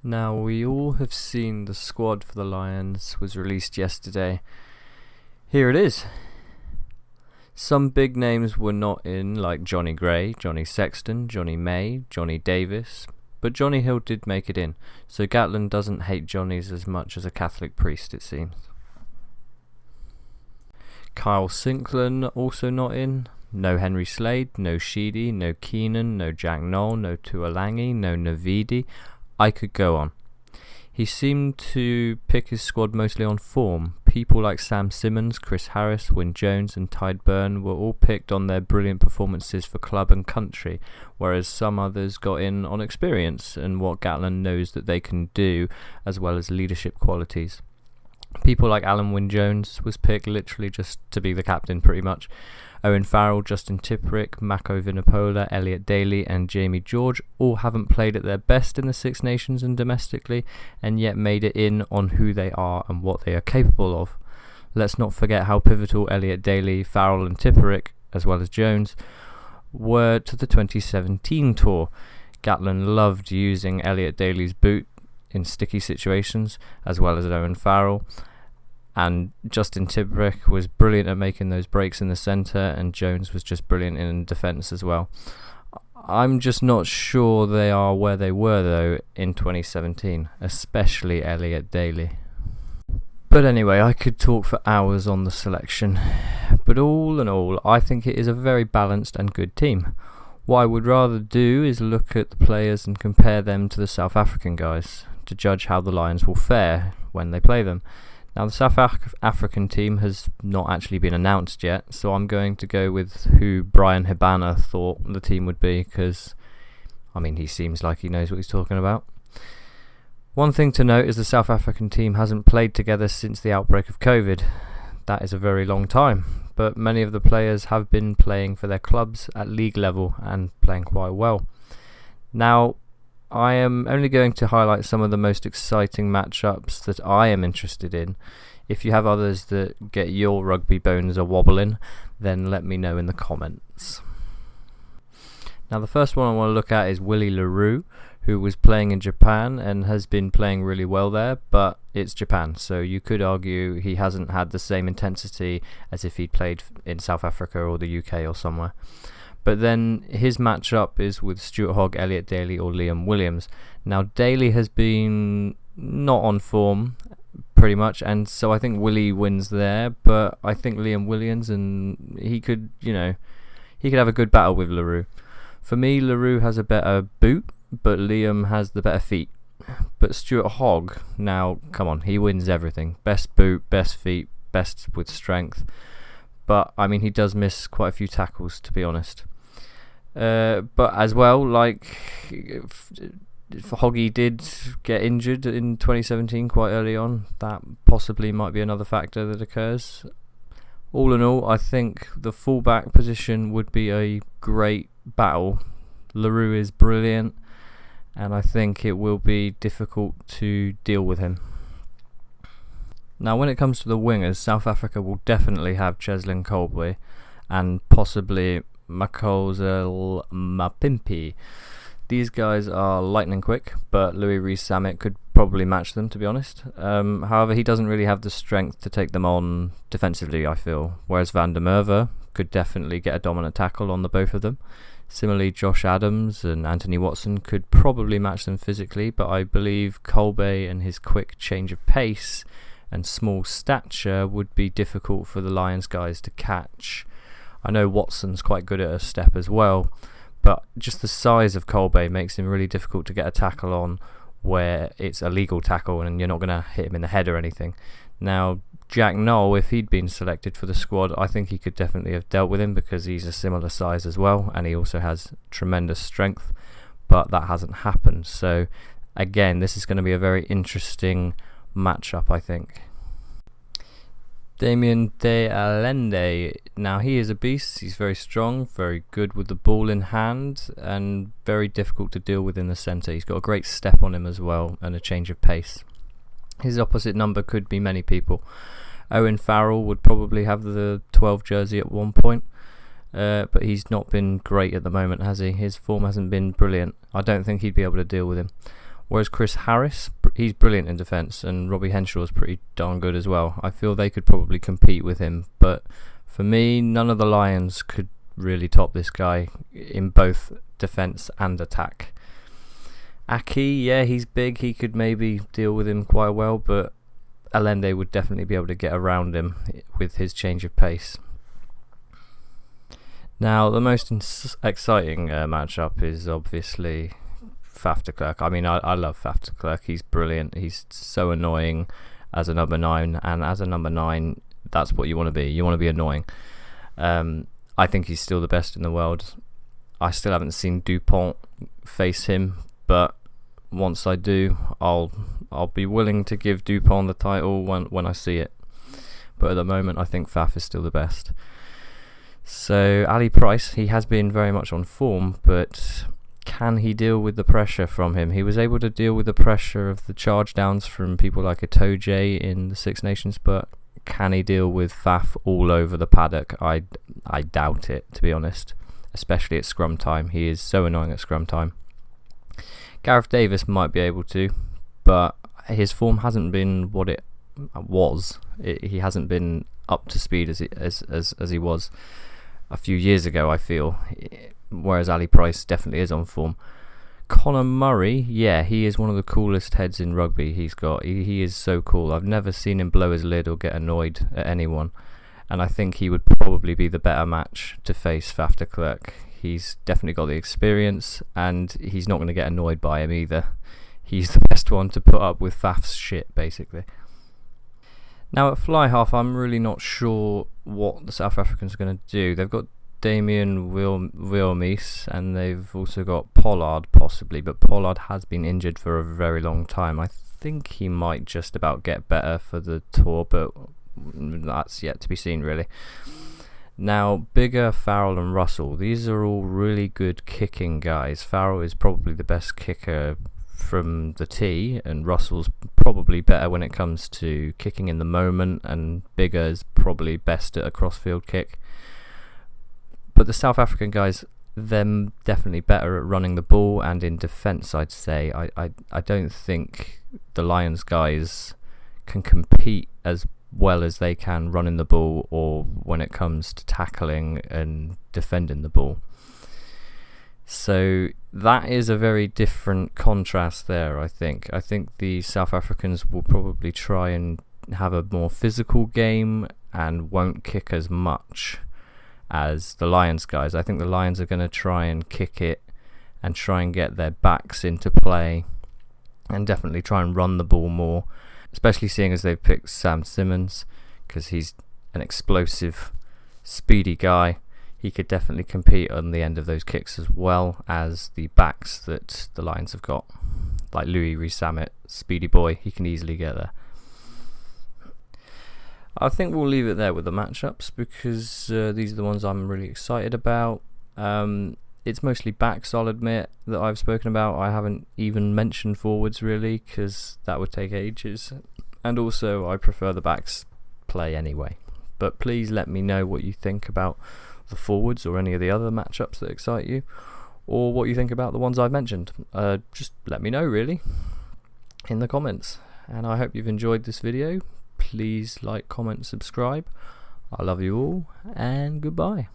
Now, we all have seen the squad for the Lions was released yesterday. Here it is. Some big names were not in, like Johnny Gray, Johnny Sexton, Johnny May, Johnny Davis, but Johnny Hill did make it in, so Gatland doesn't hate Johnnies as much as a Catholic priest, it seems. Kyle Sinclair also not in. No Henry Slade, no Sheedy, no Keenan, no Jack Noll, no Tuolangi, no Navidi. I could go on. He seemed to pick his squad mostly on form. People like Sam Simmons, Chris Harris, Wyn Jones and Tide Byrne were all picked on their brilliant performances for club and country, whereas some others got in on experience and what Gatland knows that they can do, as well as leadership qualities. People like Alan Wyn Jones was picked literally just to be the captain pretty much. Owen Farrell, Justin Tipuric, Mako Vinopola, Elliot Daly and Jamie George all haven't played at their best in the Six Nations and domestically, and yet made it in on who they are and what they are capable of. Let's not forget how pivotal Elliot Daly, Farrell and Tipuric, as well as Jones, were to the 2017 tour. Gatland loved using Elliot Daly's boot in sticky situations, as well as Owen Farrell. And Justin Tipuric was brilliant at making those breaks in the centre, and Jones was just brilliant in defence as well. I'm just not sure they are where they were though in 2017, especially Elliot Daly. But anyway, I could talk for hours on the selection, but all in all, I think it is a very balanced and good team. What I would rather do is look at the players and compare them to the South African guys to judge how the Lions will fare when they play them. Now, the South African team has not actually been announced yet, so I'm going to go with who Brian Hibana thought the team would be, because, he seems like he knows what he's talking about. One thing to note is the South African team hasn't played together since the outbreak of COVID. That is a very long time, but many of the players have been playing for their clubs at league level and playing quite well. Now, I am only going to highlight some of the most exciting matchups that I am interested in. If you have others that get your rugby bones a wobbling, then let me know in the comments. Now, the first one I want to look at is Willie Leroux, who was playing in Japan and has been playing really well there, but it's Japan, so you could argue he hasn't had the same intensity as if he'd played in South Africa or the UK or somewhere. But then his matchup is with Stuart Hogg, Elliot Daly or Liam Williams. Now, Daly has been not on form pretty much, and so I think Willie wins there, but I think Liam Williams, and he could have a good battle with Leroux. For me, Leroux has a better boot, but Liam has the better feet. But Stuart Hogg, now, come on, he wins everything. Best boot, best feet, best with strength. But, he does miss quite a few tackles, to be honest. But as well, Hoggy did get injured in 2017 quite early on. That possibly might be another factor that occurs. All in all, I think the fullback position would be a great battle. Leroux is brilliant, and I think it will be difficult to deal with him. Now, when it comes to the wingers, South Africa will definitely have Cheslin Colby and possibly Makozel Mapimpi. These guys are lightning quick, but Louis Rees-Zammit could probably match them, to be honest. However, he doesn't really have the strength to take them on defensively, I feel, whereas Van der Merwe could definitely get a dominant tackle on the both of them. Similarly, Josh Adams and Anthony Watson could probably match them physically, but I believe Colby and his quick change of pace and small stature would be difficult for the Lions guys to catch. I know Watson's quite good at a step as well, but just the size of Colby makes him really difficult to get a tackle on where it's a legal tackle and you're not going to hit him in the head or anything. Now, Jack Noll, if he'd been selected for the squad, I think he could definitely have dealt with him because he's a similar size as well, and he also has tremendous strength, but that hasn't happened. So again, this is going to be a very interesting matchup, I think. Damien De Allende. Now, he is a beast. He's very strong, very good with the ball in hand, and very difficult to deal with in the centre. He's got a great step on him as well, and a change of pace. His opposite number could be many people. Owen Farrell would probably have the 12 jersey at one point, but he's not been great at the moment, has he? His form hasn't been brilliant. I don't think he'd be able to deal with him. Whereas Chris Harris, he's brilliant in defence, and Robbie Henshaw's pretty darn good as well. I feel they could probably compete with him, but for me, none of the Lions could really top this guy in both defence and attack. Aki, yeah, he's big, he could maybe deal with him quite well, but Allende would definitely be able to get around him with his change of pace. Now, the most exciting matchup is obviously Faf de Klerk. I mean, I love Faf de Klerk. He's brilliant. He's so annoying as a number 9, and as a number 9, that's what you want to be. You want to be annoying. I think he's still the best in the world. I still haven't seen Dupont face him, but once I do, I'll be willing to give Dupont the title when I see it. But at the moment, I think Faf is still the best. So Ali Price, he has been very much on form, but can he deal with the pressure from him? He was able to deal with the pressure of the charge downs from people like Itoje in the Six Nations, but can he deal with Faf all over the paddock? I doubt it, to be honest, especially at scrum time. He is so annoying at scrum time. Gareth Davis might be able to, but his form hasn't been what it was. He hasn't been up to speed as he was a few years ago, I feel, whereas Ali Price definitely is on form. Conor Murray, yeah, he is one of the coolest heads in rugby he's got. He is so cool. I've never seen him blow his lid or get annoyed at anyone, and I think he would probably be the better match to face Faf de Klerk. He's definitely got the experience, and he's not going to get annoyed by him either. He's the best one to put up with Faf's shit, basically. Now at fly half, I'm really not sure what the South Africans are going to do. They've got Damien Wilmies, and they've also got Pollard possibly, but Pollard has been injured for a very long time. I think he might just about get better for the tour, but that's yet to be seen really. Now Bigger, Farrell and Russell, these are all really good kicking guys. Farrell is probably the best kicker from the tee, and Russell's probably better when it comes to kicking in the moment, and Bigger is probably best at a crossfield kick. But the South African guys, them definitely better at running the ball and in defence, I'd say. I don't think the Lions guys can compete as well as they can running the ball or when it comes to tackling and defending the ball. So that is a very different contrast there, I think. I think the South Africans will probably try and have a more physical game and won't kick as much as the Lions guys. I think the Lions are going to try and kick it and try and get their backs into play and definitely try and run the ball more, especially seeing as they've picked Sam Simmons, because he's an explosive, speedy guy. He could definitely compete on the end of those kicks as well as the backs that the Lions have got, like Louis Rees-Zammit, speedy boy. He can easily get there. I think we'll leave it there with the matchups, because these are the ones I'm really excited about. It's mostly backs, I'll admit, that I've spoken about. I haven't even mentioned forwards really, because that would take ages, and also I prefer the backs play anyway. But please let me know what you think about the forwards or any of the other matchups that excite you, or what you think about the ones I've mentioned. Just let me know really in the comments, and I hope you've enjoyed this video. Please like, comment, subscribe. I love you all, and goodbye.